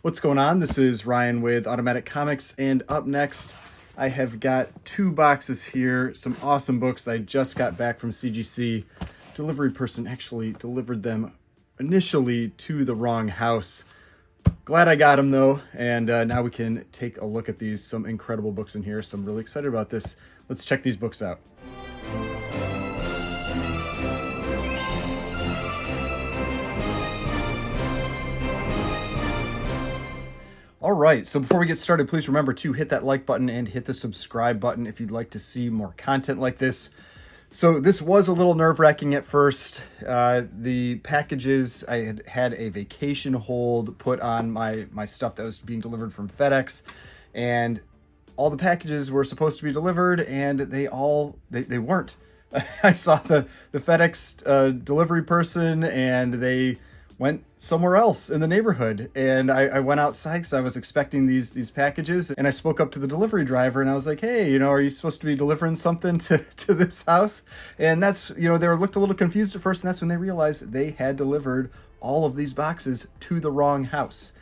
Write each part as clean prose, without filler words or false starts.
What's going on? This is Ryan with Automatic Comics, and up next I have got two boxes here, some awesome books that I just got back from CGC. Delivery person actually delivered them initially to the wrong house. Glad I got them though, and now we can take a look at these. Some incredible books in here, so I'm really excited about this. Let's check these books out. All right, so before we get started, please remember to hit that like button and hit the subscribe button if you'd like to see more content like this. So this was a little nerve-wracking at first. The packages, I had a vacation hold put on my stuff that was being delivered from FedEx, and all the packages were supposed to be delivered, and they weren't. I saw the FedEx delivery person, and they went somewhere else in the neighborhood, and I went outside because I was expecting these packages, and I spoke up to the delivery driver and I was like, hey, are you supposed to be delivering something to this house? And that's, they looked a little confused at first, and that's when they realized they had delivered all of these boxes to the wrong house.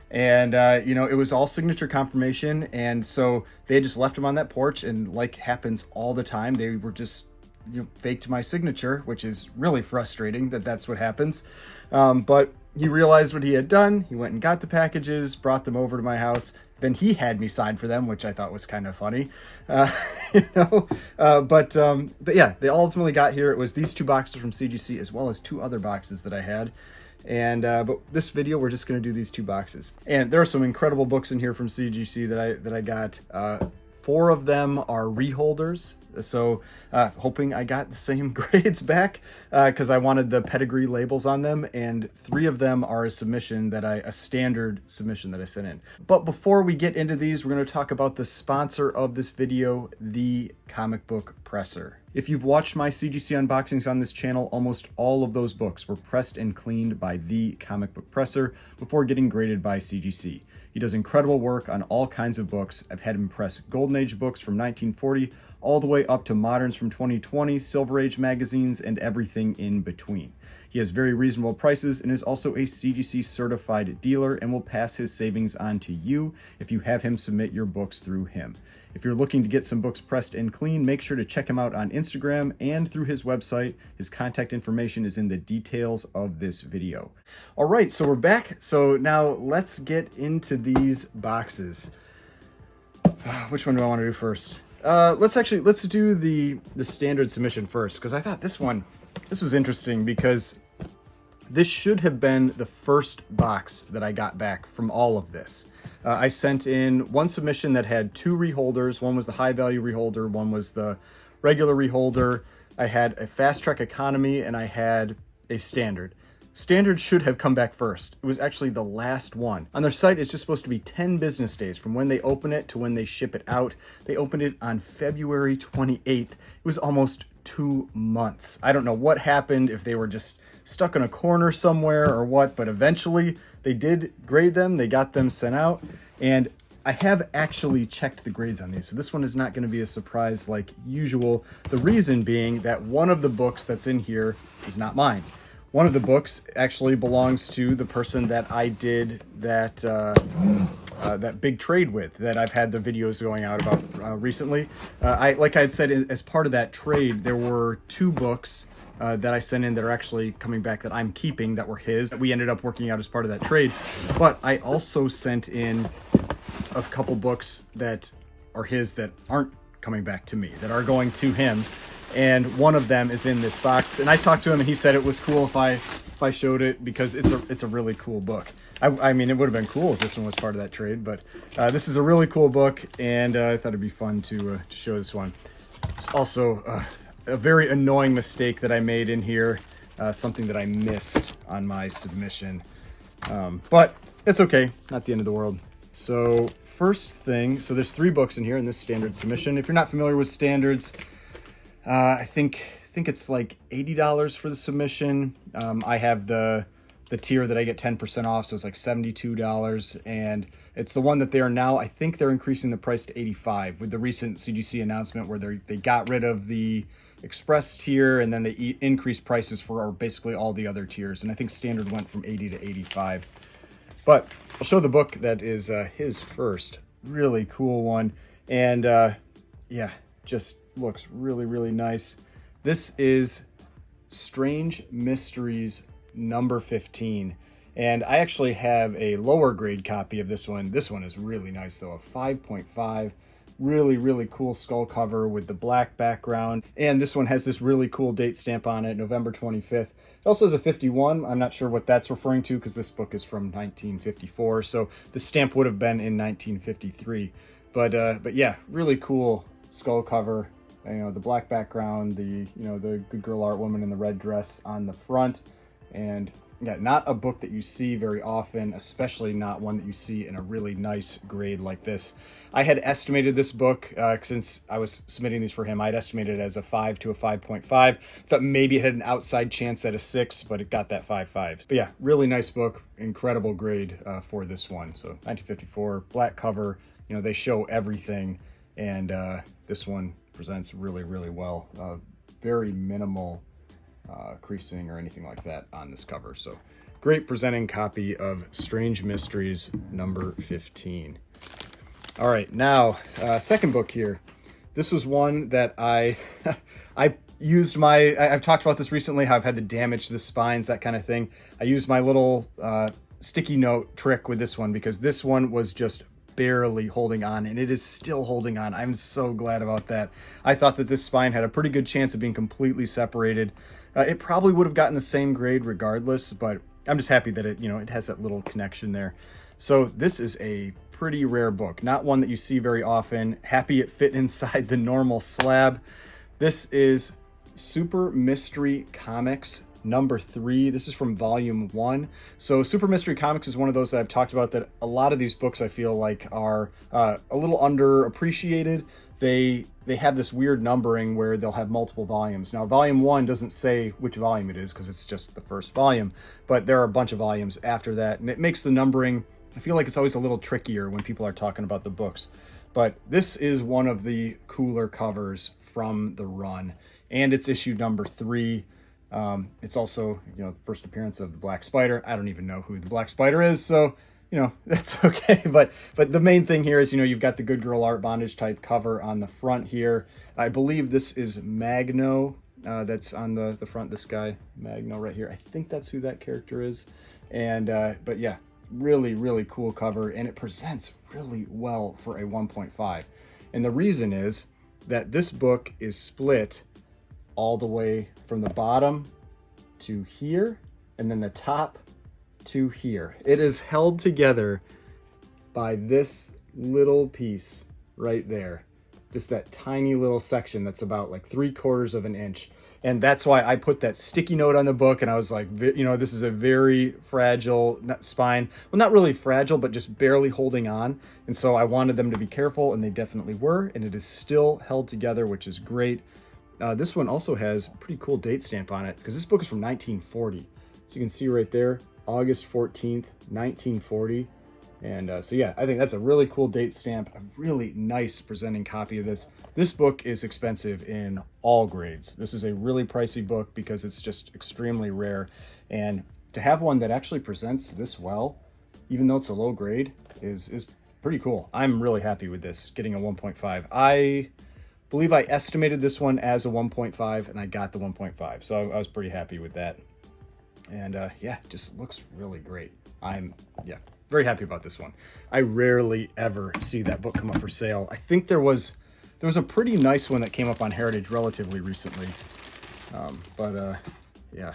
And it was all signature confirmation, and so they just left them on that porch, and like happens all the time, they were just faked my signature, which is really frustrating that that's what happens. But he realized what he had done. He went and got the packages, brought them over to my house. Then he had me sign for them, which I thought was kind of funny. But yeah, they ultimately got here. It was these two boxes from CGC as well as two other boxes that I had. And but this video, we're just going to do these two boxes. And there are some incredible books in here from CGC that I got. 4 of them are reholders, so hoping I got the same grades back because I wanted the pedigree labels on them, and 3 of them are a standard submission that I sent in. But before we get into these, we're going to talk about the sponsor of this video, the comic book presser. If you've watched my CGC unboxings on this channel, almost all of those books were pressed and cleaned by the comic book presser before getting graded by CGC. He does incredible work on all kinds of books. I've had him press Golden Age books from 1940 all the way up to moderns from 2020, Silver Age magazines, and everything in between. He has very reasonable prices and is also a CGC certified dealer and will pass his savings on to you if you have him submit your books through him. If you're looking to get some books pressed and clean, make sure to check him out on Instagram and through his website. His contact information is in the details of this video. All right, so we're back. So now let's get into these boxes. Which one do I want to do first? Let's do the standard submission first, because I thought this was interesting because this should have been the first box that I got back from all of this. I sent in one submission that had 2 reholders. One was the high value reholder, one was the regular reholder. I had a fast track economy, and I had a standard. Standard should have come back first. It was actually the last one. On their site, it's just supposed to be 10 business days from when they open it to when they ship it out. They opened it on February 28th. It was almost 2 months. I don't know what happened, if they were just stuck in a corner somewhere or what, but eventually they did grade them. They got them sent out, and I have actually checked the grades on these, so this one is not going to be a surprise like usual. The reason being that one of the books that's in here is not mine. One of the books actually belongs to the person that I did that big trade with, that I've had the videos going out about recently. Like I had said, as part of that trade, there were 2 books that I sent in that are actually coming back that I'm keeping, that were his, that we ended up working out as part of that trade. But I also sent in a couple books that are his that aren't coming back to me, that are going to him. And one of them is in this box. And I talked to him, and he said it was cool if I showed it, because it's a really cool book. I mean, it would have been cool if this one was part of that trade, but this is a really cool book, and I thought it'd be fun to show this one. It's also a very annoying mistake that I made in here, something that I missed on my submission. But it's okay, not the end of the world. So first thing, so there's 3 books in here in this standard submission. If you're not familiar with standards, I think it's like $80 for the submission. I have the tier that I get 10% off, so it's like $72, and it's the one that they are now, I think they're increasing the price to $85 with the recent CGC announcement where they got rid of the Express tier, and then they increased prices for basically all the other tiers, and I think standard went from $80 to $85. But I'll show the book that is his first. Really cool one. And yeah, just looks really, really nice. This is Strange Mysteries number 15. And I actually have a lower grade copy of this one. This one is really nice though, a 5.5. Really, really cool skull cover with the black background. And this one has this really cool date stamp on it, November 25th. It also has a 51. I'm not sure what that's referring to because this book is from 1954. So the stamp would have been in 1953. But yeah, really cool skull cover. You know, the black background, the good girl art woman in the red dress on the front. And yeah, not a book that you see very often, especially not one that you see in a really nice grade like this. I had estimated this book, since I was submitting these for him, I'd estimated it as a 5 to a 5.5. Thought maybe it had an outside chance at a 6, but it got that 5.5. But yeah, really nice book, incredible grade for this one. So 1954, black cover, you know, they show everything, and this one presents really, really well. Very minimal creasing or anything like that on this cover. So great presenting copy of Strange Mysteries number 15. All right, now second book here. This was one that I used I've talked about this recently, how I've had the damage to the spines, that kind of thing. I used my little sticky note trick with this one because this one was just barely holding on, and it is still holding on. I'm so glad about that. I thought that this spine had a pretty good chance of being completely separated. It probably would have gotten the same grade regardless, but I'm just happy that it has that little connection there. So this is a pretty rare book, not one that you see very often. Happy it fit inside the normal slab. This is Super Mystery Comics number 3. This is from volume 1. So Super Mystery Comics is one of those that I've talked about that a lot of these books I feel like are a little underappreciated. They have this weird numbering where they'll have multiple volumes. Now, volume 1 doesn't say which volume it is because it's just the first volume, but there are a bunch of volumes after that, and it makes the numbering, I feel like it's always a little trickier when people are talking about the books. But this is one of the cooler covers from the run, and it's issue number 3. It's also, the first appearance of the Black Spider. I don't even know who the Black Spider is, so that's okay. But the main thing here is, you've got the Good Girl Art bondage type cover on the front here. I believe this is Magno. That's on the front, this guy, Magno right here. I think that's who that character is. And, but yeah, really, really cool cover. And it presents really well for a 1.5. And the reason is that this book is split all the way from the bottom to here, and then the top to here. It is held together by this little piece right there. Just that tiny little section that's about like 3/4 of an inch. And that's why I put that sticky note on the book, and I was like, this is a very fragile spine. Well, not really fragile, but just barely holding on. And so I wanted them to be careful, and they definitely were, and it is still held together, which is great. This one also has a pretty cool date stamp on it because this book is from 1940. So you can see right there, August 14th, 1940. And so yeah, I think that's a really cool date stamp, a really nice presenting copy of this. This book is expensive in all grades. This is a really pricey book because it's just extremely rare. And to have one that actually presents this well, even though it's a low grade, is pretty cool. I'm really happy with this, getting a 1.5. I believe I estimated this one as a 1.5 and I got the 1.5. So I was pretty happy with that. And yeah, just looks really great. I'm very happy about this one. I rarely ever see that book come up for sale. I think there was a pretty nice one that came up on Heritage relatively recently. Yeah.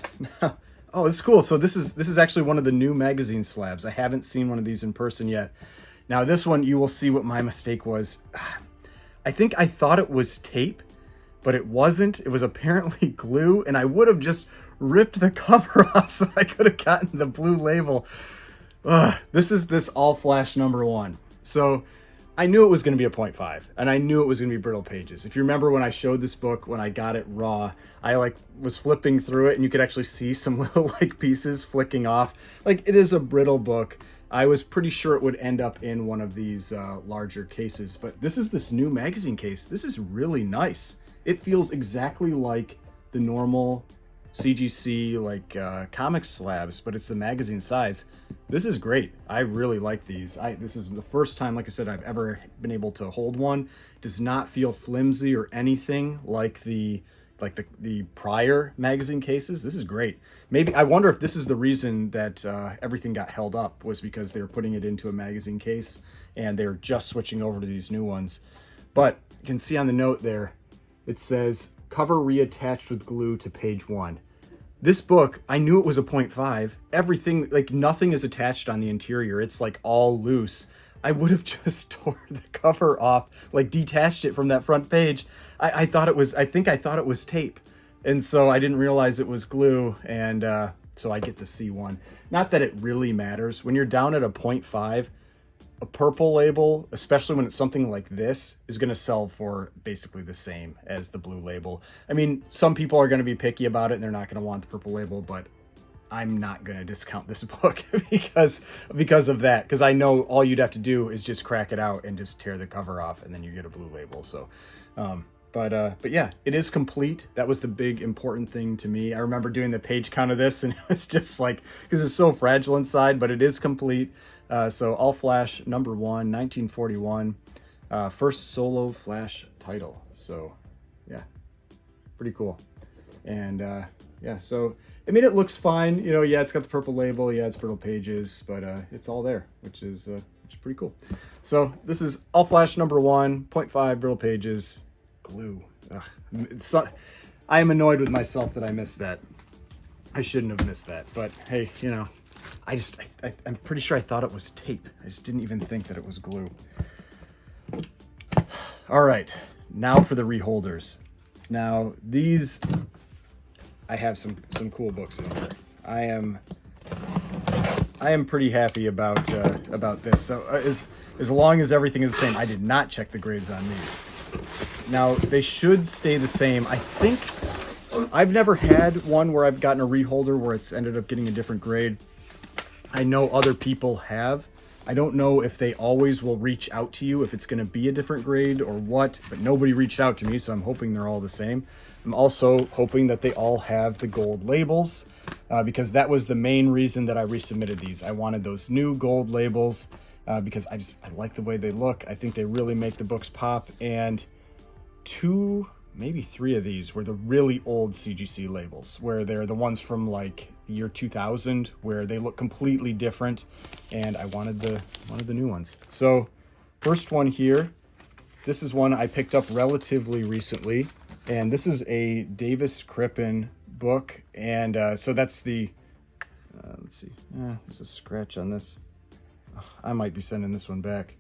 Oh, this is cool. So this is actually one of the new magazine slabs. I haven't seen one of these in person yet. Now this one, you will see what my mistake was. I think I thought it was tape, but it wasn't. It was apparently glue, and I would have just ripped the cover off so I could have gotten the blue label. This is this All Flash number 1. So I knew it was going to be a 0.5, and I knew it was going to be brittle pages. If you remember when I showed this book, when I got it raw, I was flipping through it, and you could actually see some little pieces flicking off. It is a brittle book. I was pretty sure it would end up in one of these larger cases, but this is this new magazine case. This is really nice. It feels exactly like the normal CGC like comic slabs, but it's the magazine size. This is great. I really like these. This is the first time, like I said, I've ever been able to hold one. Does not feel flimsy or anything like the prior magazine cases. This is great. Maybe, I wonder if this is the reason that everything got held up, was because they were putting it into a magazine case and they're just switching over to these new ones. But you can see on the note there, it says cover reattached with glue to page 1. This book, I knew it was a 0.5. Everything, like nothing is attached on the interior. It's like all loose. I would have just tore the cover off, like detached it from that front page. I thought it was, I think I thought it was tape. And so I didn't realize it was glue. And so I get the C1. Not that it really matters. When you're down at a 0.5, a purple label, especially when it's something like this, is going to sell for basically the same as the blue label. I mean, some people are going to be picky about it and they're not going to want the purple label, but I'm not going to discount this book because of that. Because I know all you'd have to do is just crack it out and just tear the cover off, and then you get a blue label. So, but yeah, it is complete. That was the big important thing to me. I remember doing the page count of this, and it was just like, because it's so fragile inside, but it is complete. So All Flash #1, 1941, first solo Flash title. So yeah, pretty cool. And yeah, so I mean, it looks fine. You know, yeah, it's got the purple label. Yeah, it's brittle pages, but it's all there, which is pretty cool. So this is All Flash #1, 0.5 brittle pages, glue. I am annoyed with myself that I missed that. I shouldn't have missed that, but hey, you know, I'm pretty sure I thought it was tape. I just didn't even think that it was glue. All right, now for the reholders. Now these, I have some cool books in here. I am pretty happy about this. So as long as everything is the same, I did not check the grades on these. Now they should stay the same. I think I've never had one where I've gotten a reholder where it's ended up getting a different grade. I know other people have. I don't know if they always will reach out to you if it's going to be a different grade or what, but nobody reached out to me, so I'm hoping they're all the same. I'm also hoping that they all have the gold labels, because that was the main reason that I resubmitted these. I wanted those new gold labels because I like the way they look. I think they really make the books pop, and 2, maybe 3 of these were the really old CGC labels, where they're the ones from like the year 2000, where they look completely different, and I wanted the new ones. So first one here, this is one I picked up relatively recently, and this is a Davis Crippen book, and so that's the let's see, there's a scratch on this. I might be sending this one back.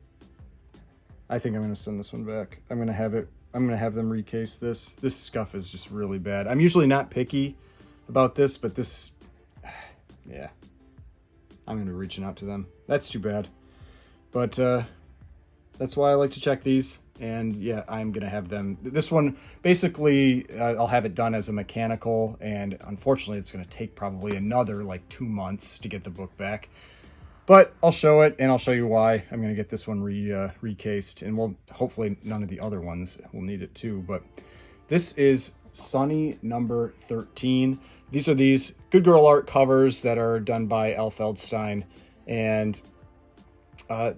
I think I'm going to send this one back. I'm going to have them recase this. This scuff is just really bad. I'm usually not picky about this, but this, yeah, I'm going to be reaching out to them. That's too bad. But that's why I like to check these. And yeah, I'm going to have them. This one, basically, I'll have it done as a mechanical. And unfortunately, it's going to take probably another like 2 months to get the book back. But I'll show it, and I'll show you why. I'm going to get this one recased, and we'll hopefully none of the other ones will need it too. But this is Sunny #13. These are these Good Girl Art covers that are done by L. Feldstein, and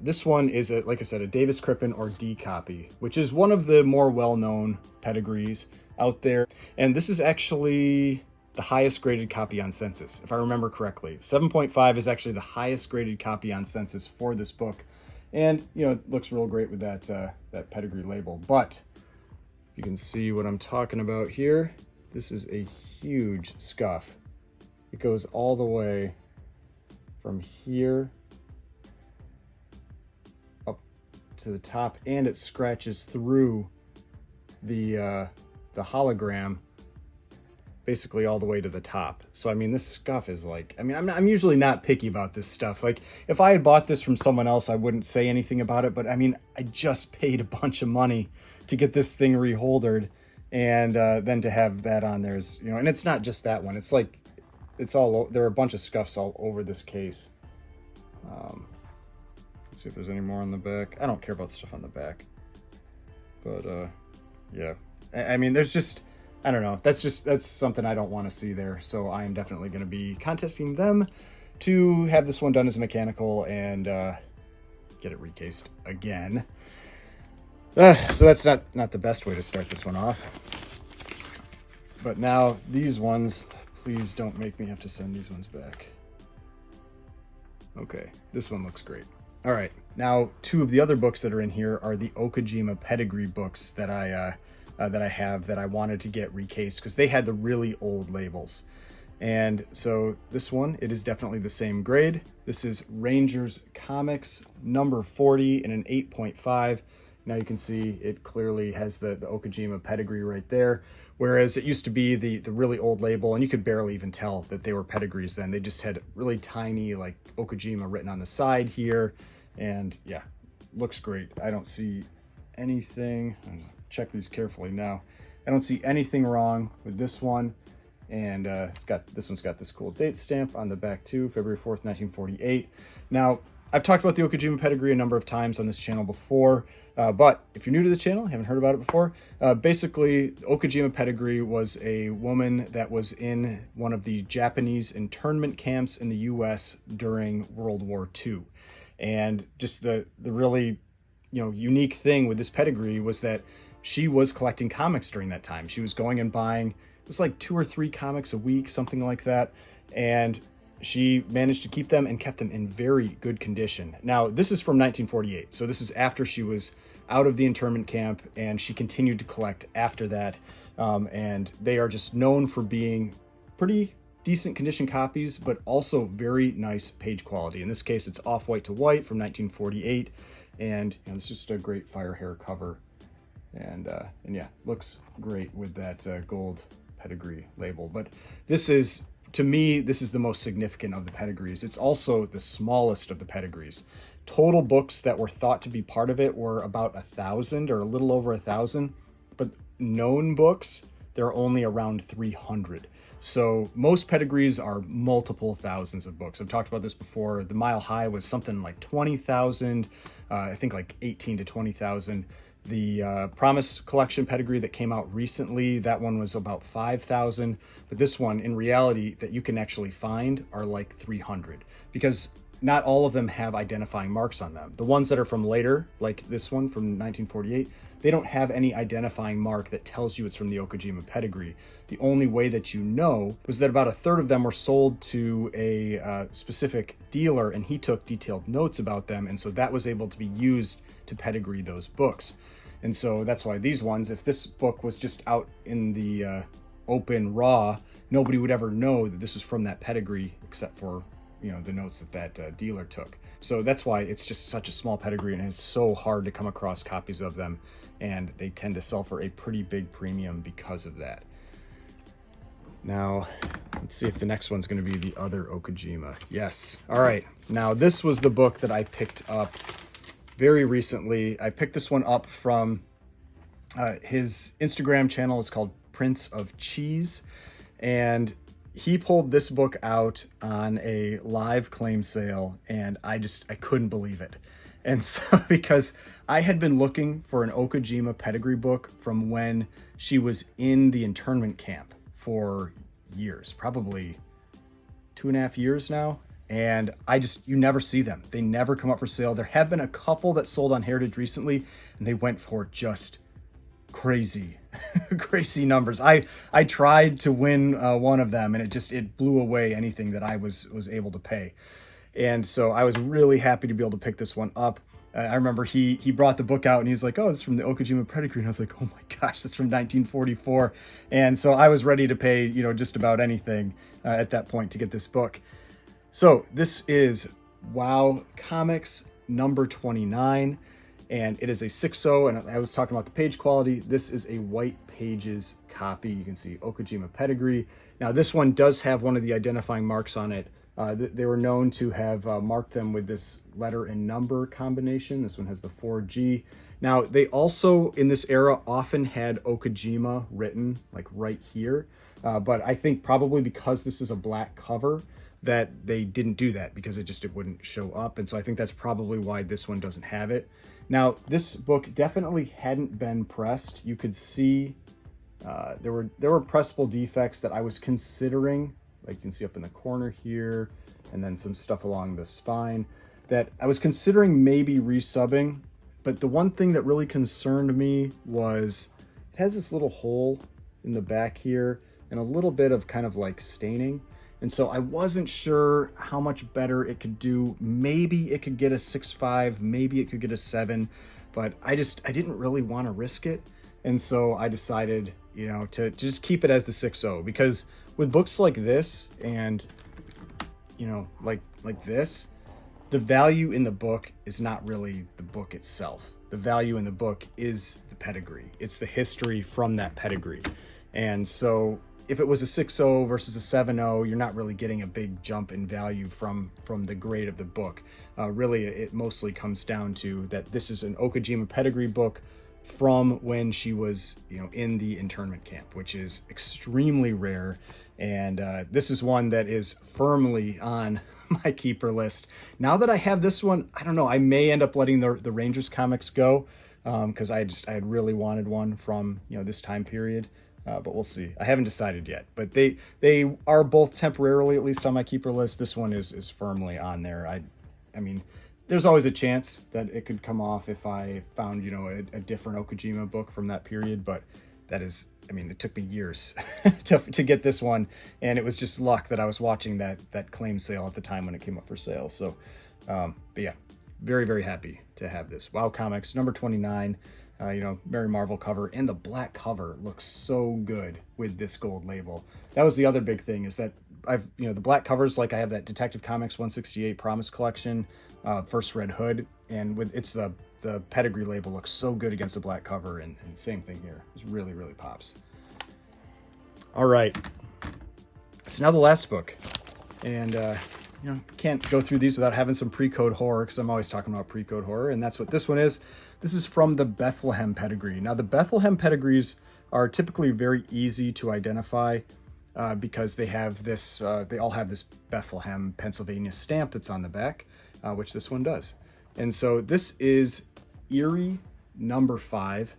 this one is, like I said, a Davis Crippen or D copy, which is one of the more well-known pedigrees out there. And this is actually the highest graded copy on Census, if I remember correctly. 7.5 is actually the highest graded copy on Census for this book. And, you know, it looks real great with that, that pedigree label. But you can see what I'm talking about here. This is a huge scuff. It goes all the way from here up to the top, and it scratches through the hologram basically all the way to the top. So I mean, this scuff is like, I mean, I'm usually not picky about this stuff. Like if I had bought this from someone else, I wouldn't say anything about it, but I mean, I just paid a bunch of money to get this thing reholdered, and then to have that on there is, you know, and it's not just that one. It's like, it's all, there are a bunch of scuffs all over this case. Let's see if there's any more on the back. I don't care about stuff on the back, but yeah, I mean, there's just, I don't know. That's something I don't want to see there. So I am definitely going to be contacting them to have this one done as a mechanical and get it recased again. So that's not the best way to start this one off. But now these ones, please don't make me have to send these ones back. Okay, this one looks great. All right, now two of the other books that are in here are the Okajima Pedigree books that I have that I wanted to get recased because they had the really old labels. And so this one, it is definitely the same grade. This is Rangers Comics number 40 in an 8.5. Now you can see it clearly has the Okajima pedigree right there. Whereas it used to be the really old label, and you could barely even tell that they were pedigrees then. They just had really tiny like Okajima written on the side here. And yeah, looks great. I don't see anything, I'll check these carefully now. I don't see anything wrong with this one. And this one's got this cool date stamp on the back too, February 4th, 1948. Now, I've talked about the Okajima pedigree a number of times on this channel before, but if you're new to the channel, haven't heard about it before, basically Okajima pedigree was a woman that was in one of the Japanese internment camps in the US during World War II. And just the really, unique thing with this pedigree was that she was collecting comics during that time. She was going and buying, it was like 2 or 3 comics a week, something like that. And she managed to keep them and kept them in very good condition. Now, this is from 1948. So this is after she was out of the internment camp, and she continued to collect after that. And they are just known for being pretty decent condition copies, but also very nice page quality. In this case, it's off-white to white from 1948. And it's just a great fire hair cover. And yeah, looks great with that gold pedigree label. But this is, to me, this is the most significant of the pedigrees. It's also the smallest of the pedigrees. Total books that were thought to be part of it were about 1,000 or a little over 1,000, but known books, there are only around 300. So most pedigrees are multiple thousands of books. I've talked about this before. The Mile High was something like 20,000, I think like 18 to 20,000. The Promise Collection pedigree that came out recently, that one was about 5,000. But this one, in reality, that you can actually find are like 300. Because not all of them have identifying marks on them. The ones that are from later, like this one from 1948, they don't have any identifying mark that tells you it's from the Okajima pedigree. The only way that you know was that about 1/3 of them were sold to a specific dealer, and he took detailed notes about them, and so that was able to be used to pedigree those books. And so that's why these ones, if this book was just out in the open raw, nobody would ever know that this is from that pedigree, except for the notes that dealer took. So that's why it's just such a small pedigree, and it's so hard to come across copies of them, and they tend to sell for a pretty big premium because of that. Now, let's see if the next one's going to be the other Okajima. Yes. All right. Now, this was the book that I picked up very recently. I picked this one up from his Instagram channel. It's called Prince of Cheese, and he pulled this book out on a live claim sale, and I couldn't believe it. And so, because I had been looking for an Okajima pedigree book from when she was in the internment camp for years, probably 2.5 years now. And you never see them. They never come up for sale. There have been a couple that sold on Heritage recently, and they went for just crazy crazy numbers. I tried to win one of them, and it blew away anything that I was able to pay. And so I was really happy to be able to pick this one up. I remember he brought the book out, and he was like, "Oh, it's from the Okajima pedigree." And I was like, "Oh my gosh, that's from 1944." And so I was ready to pay, just about anything at that point to get this book. So this is WoW Comics number 29. And it is a 6.0, and I was talking about the page quality. This is a white pages copy. You can see Okajima pedigree. Now, this one does have one of the identifying marks on it. They were known to have marked them with this letter and number combination. This one has the 4G. Now, they also, in this era, often had Okajima written, like right here. But I think probably because this is a black cover, that they didn't do that, because it wouldn't show up. And so I think that's probably why this one doesn't have it. Now, this book definitely hadn't been pressed. You could see There were pressable defects that I was considering, like you can see up in the corner here, and then some stuff along the spine that I was considering maybe resubbing. But the one thing that really concerned me was it has this little hole in the back here and a little bit of kind of like staining. And so I wasn't sure how much better it could do. Maybe it could get a 6.5, maybe it could get a 7, but I didn't really want to risk it. And so I decided, you know, to just keep it as the 6.0, because with books like this and, you know, like this, the value in the book is not really the book itself. The value in the book is the pedigree. It's the history from that pedigree. And so if it was a 6.0 versus a 7.0, you're not really getting a big jump in value from the grade of the book. Really, it mostly comes down to that this is an Okajima pedigree book from when she was, you know, in the internment camp, which is extremely rare. And this is one that is firmly on my keeper list. Now that I have this one, I don't know, I may end up letting the Rangers comics go, because I had really wanted one from, you know, this time period. But we'll see. I haven't decided yet, but they are both temporarily at least on my keeper list. This one is firmly on there. I mean, there's always a chance that it could come off if I found, you know, a different Okajima book from that period, but that is, I mean, it took me years to get this one, and it was just luck that I was watching that claim sale at the time when it came up for sale. So, but yeah, very, very happy to have this. WoW Comics, number 29. You know, Mary Marvel cover, and the black cover looks so good with this gold label. That was the other big thing, is that you know, the black covers, like I have that Detective Comics 168 Promise Collection, First Red Hood, and with it's the pedigree label looks so good against the black cover, and same thing here. It really, really pops. All right, so now the last book, and you know, can't go through these without having some pre-code horror, because I'm always talking about pre-code horror, and that's what this one is. This is from the Bethlehem pedigree. Now, the Bethlehem pedigrees are typically very easy to identify because they have this, they all have this Bethlehem, Pennsylvania stamp that's on the back, which this one does. And so this is Eerie number 5.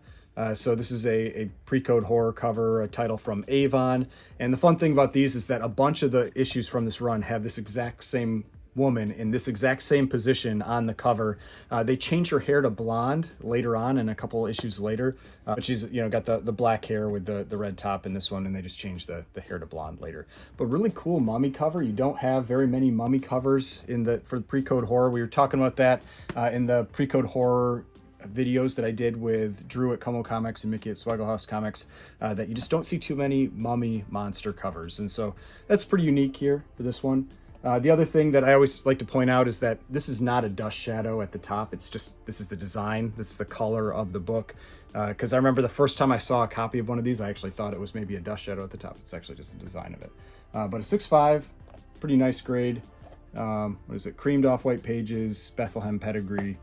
So this is a pre-code horror cover, a title from Avon. And the fun thing about these is that a bunch of the issues from this run have this exact same woman in this exact same position on the cover. They change her hair to blonde later on, and a couple issues later, but she's, you know, got the black hair with the red top in this one, and they just changed the hair to blonde later. But really cool mummy cover. You don't have very many mummy covers for the pre-code horror. We were talking about that in the pre-code horror videos that I did with Drew at Como Comics and Mickey at Swagglehouse Comics, that you just don't see too many mummy monster covers, and so that's pretty unique here for this one. The other thing that I always like to point out is that this is not a dust shadow at the top. It's just, this is the design. This is the color of the book. Because I remember the first time I saw a copy of one of these, I actually thought it was maybe a dust shadow at the top. It's actually just the design of it. But a 6.5, pretty nice grade. What is it? Creamed off white pages, Bethlehem pedigree.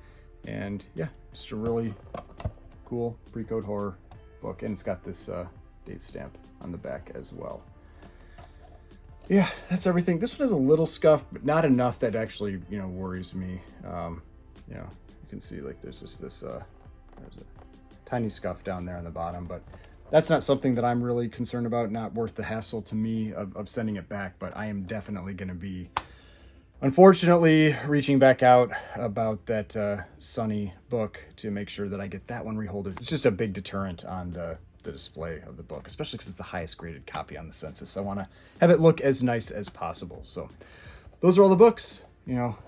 And yeah, just a really cool pre-code horror book. And it's got this date stamp on the back as well. Yeah, that's everything. This one has a little scuff, but not enough that actually, you know, worries me. You know, you can see like there's just this, there's a tiny scuff down there on the bottom, but that's not something that I'm really concerned about. Not worth the hassle to me of sending it back, but I am definitely going to be, unfortunately, reaching back out about that Sunny book to make sure that I get that one reholded. It's just a big deterrent on the display of the book, especially because it's the highest graded copy on the census. I want to have it look as nice as possible. So those are all the books. You know,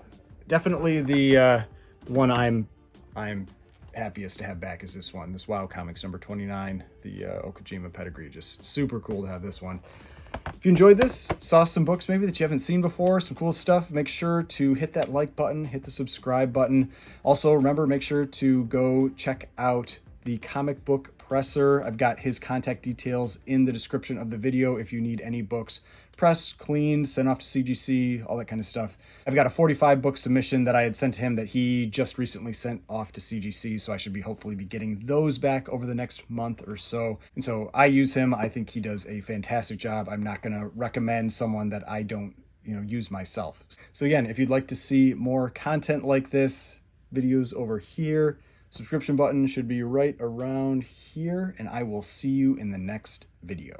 definitely the one I'm happiest to have back is this one, this WoW Comics number 29, the Okajima pedigree. Just super cool to have this one. If you enjoyed this, saw some books maybe that you haven't seen before, some cool stuff, make sure to hit that like button, hit the subscribe button. Also, remember, make sure to go check out the comic book presser. I've got his contact details in the description of the video if you need any books pressed, cleaned, sent off to CGC, all that kind of stuff. I've got a 45 book submission that I had sent to him that he just recently sent off to CGC, so I should hopefully be getting those back over the next month or so. And so I use him. I think he does a fantastic job. I'm not going to recommend someone that I don't, you know, use myself. So again, if you'd like to see more content like this, videos over here, Subscription button should be right around here, and I will see you in the next video.